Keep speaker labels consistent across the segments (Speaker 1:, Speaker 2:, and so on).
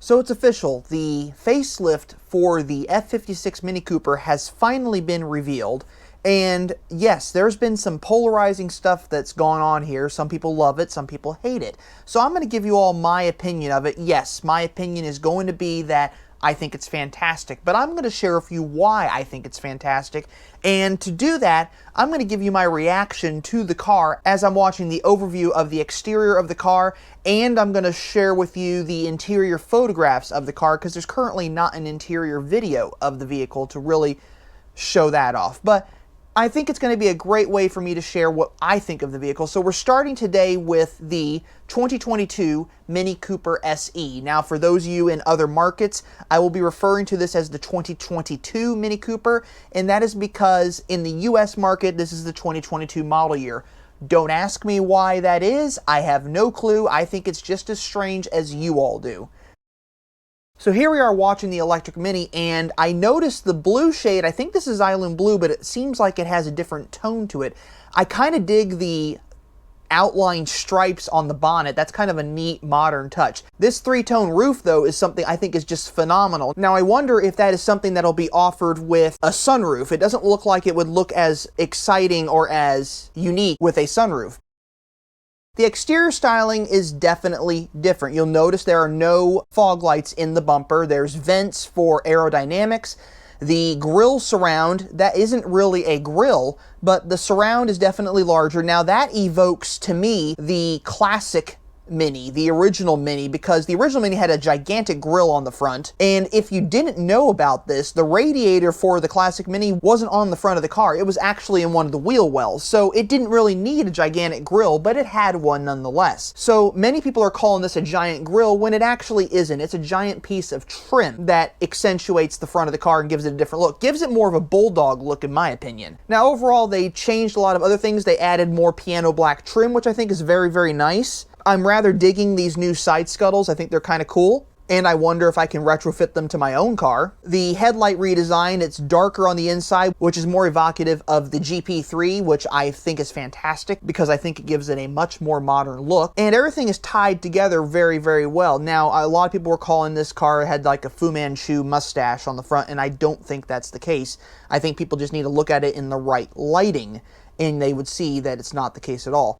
Speaker 1: So it's official, the facelift for the F56 Mini Cooper has finally been revealed. And yes, there's been some polarizing stuff that's gone on here. Some people love it, some people hate it. So I'm going to give you all my opinion of it. Yes, my opinion is going to be that I think it's fantastic, but I'm going to share with you why I think it's fantastic. And to do that, I'm going to give you my reaction to the car as I'm watching the overview of the exterior of the car, and I'm going to share with you the interior photographs of the car because there's currently not an interior video of the vehicle to really show that off. But I think it's going to be a great way for me to share what I think of the vehicle. So we're starting today with the 2022 Mini Cooper SE. Now, for those of you in other markets, I will be referring to this as the 2022 Mini Cooper, and that is because in the US market, this is the 2022 model year. Don't ask me why that is. I have no clue. I think it's just as strange as you all do. So here we are watching the electric Mini, and I noticed the blue shade. I think this is Island Blue, but it seems like it has a different tone to it. I kind of dig the outlined stripes on the bonnet. That's kind of a neat modern touch. This three-tone roof, though, is something I think is just phenomenal. Now, I wonder if that is something that'll be offered with a sunroof. It doesn't look like it would look as exciting or as unique with a sunroof. The exterior styling is definitely different. You'll notice there are no fog lights in the bumper. There's vents for aerodynamics. The grille surround, that isn't really a grille, but the surround is definitely larger. Now that evokes to me the classic Mini, the original Mini, because the original Mini had a gigantic grille on the front, and if you didn't know about this, the radiator for the classic Mini wasn't on the front of the car. It was actually in one of the wheel wells, so it didn't really need a gigantic grille, but it had one nonetheless. So many people are calling this a giant grille when it actually isn't. It's a giant piece of trim that accentuates the front of the car and gives it a different look. Gives it more of a bulldog look, in my opinion. Now overall, they changed a lot of other things. They added more piano black trim, which I think is very, very nice. I'm rather digging these new side scuttles. I think they're kind of cool, and I wonder if I can retrofit them to my own car. The headlight redesign, it's darker on the inside, which is more evocative of the GP3, which I think is fantastic because I think it gives it a much more modern look. And everything is tied together very, very well. Now, a lot of people were calling this car had like a Fu Manchu mustache on the front, and I don't think that's the case. I think people just need to look at it in the right lighting, and they would see that it's not the case at all.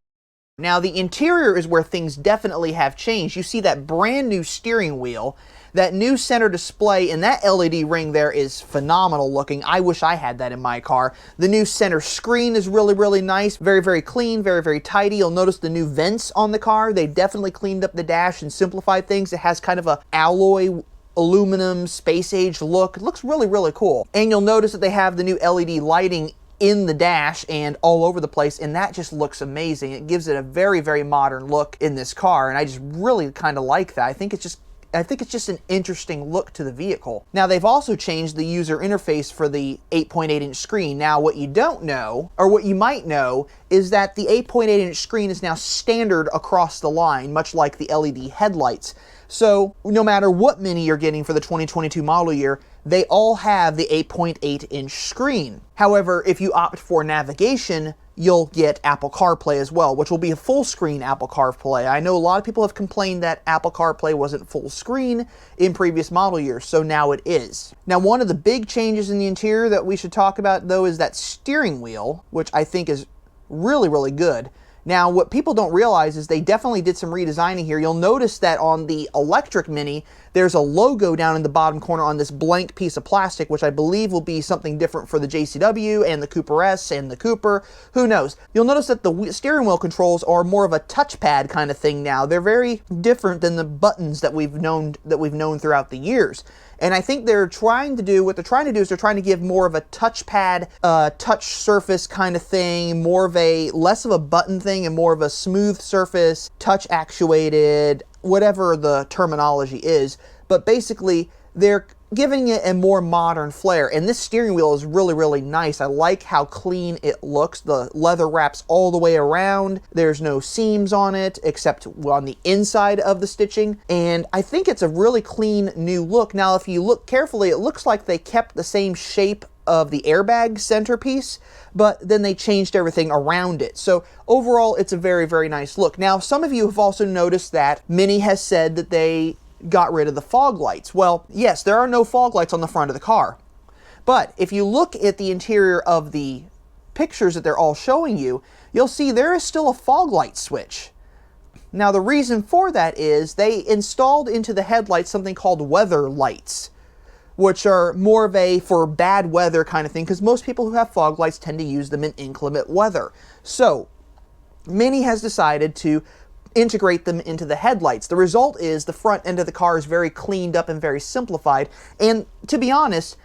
Speaker 1: Now, the interior is where things definitely have changed. You see that brand new steering wheel, that new center display, and that LED ring there is phenomenal looking. I wish I had that in my car. The new center screen is really, really nice. Very, very clean, very, very tidy. You'll notice the new vents on the car. They definitely cleaned up the dash and simplified things. It has kind of a alloy aluminum space age look. It looks really, really cool. And you'll notice that they have the new LED lighting in the dash and all over the place, and that just looks amazing. It gives it a very, very modern look in this car, and I just really kind of like that. I think it's just an interesting look to the vehicle. Now, they've also changed the user interface for the 8.8-inch screen. Now, what you don't know, or what you might know, is that the 8.8-inch screen is now standard across the line, much like the LED headlights. So, no matter what Mini you're getting for the 2022 model year, they all have the 8.8-inch screen. However, if you opt for navigation, you'll get Apple CarPlay as well, which will be a full screen Apple CarPlay. I know a lot of people have complained that Apple CarPlay wasn't full screen in previous model years, so now it is. Now, one of the big changes in the interior that we should talk about, though, is that steering wheel, which I think is really, really good. Now, what people don't realize is they definitely did some redesigning here. You'll notice that on the electric Mini, there's a logo down in the bottom corner on this blank piece of plastic, which I believe will be something different for the JCW and the Cooper S and the Cooper. Who knows? You'll notice that the steering wheel controls are more of a touchpad kind of thing now. They're very different than the buttons that we've known throughout the years. And I think what they're trying to do is they're trying to give more of a touchpad, touch surface kind of thing, less of a button thing and more of a smooth surface, touch actuated, whatever the terminology is. But basically, they're giving it a more modern flair. And this steering wheel is really, really nice. I like how clean it looks. The leather wraps all the way around. There's no seams on it except on the inside of the stitching. And I think it's a really clean new look. Now, if you look carefully, it looks like they kept the same shape of the airbag centerpiece, but then they changed everything around it. So overall, it's a very, very nice look. Now, some of you have also noticed that Mini has said that they got rid of the fog lights. Well, yes, there are no fog lights on the front of the car. But if you look at the interior of the pictures that they're all showing you, you'll see there is still a fog light switch. Now, the reason for that is they installed into the headlights something called weather lights, which are more of a for bad weather kind of thing, because most people who have fog lights tend to use them in inclement weather. So, Mini has decided to integrate them into the headlights. The result is the front end of the car is very cleaned up and very simplified. And to be honest,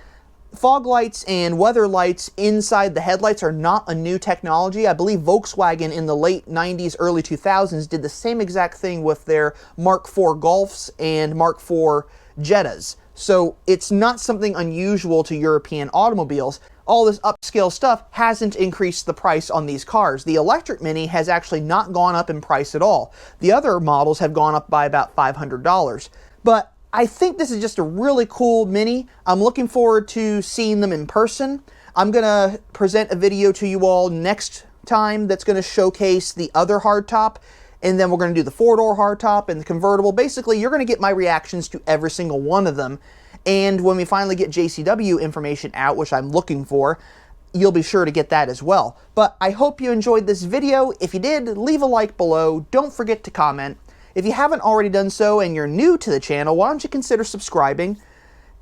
Speaker 1: fog lights and weather lights inside the headlights are not a new technology. I believe Volkswagen in the late 90s, early 2000s did the same exact thing with their Mark IV Golfs and Mark IV Jettas. So it's not something unusual to European automobiles. All this upscale stuff hasn't increased the price on these cars. The electric Mini has actually not gone up in price at all. The other models have gone up by about $500. But I think this is just a really cool Mini. I'm looking forward to seeing them in person. I'm going to present a video to you all next time that's going to showcase the other hardtop, and then we're going to do the four-door hardtop and the convertible. Basically, you're going to get my reactions to every single one of them. And when we finally get JCW information out, which I'm looking for, you'll be sure to get that as well. But I hope you enjoyed this video. If you did, leave a like below. Don't forget to comment. If you haven't already done so and you're new to the channel, why don't you consider subscribing?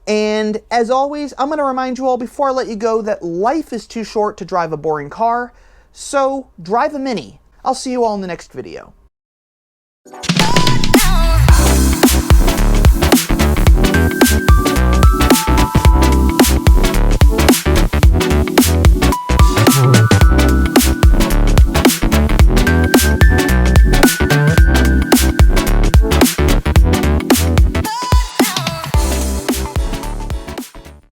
Speaker 1: And as always, I'm going to remind you all before I let you go that life is too short to drive a boring car, so drive a Mini. I'll see you all in the next video.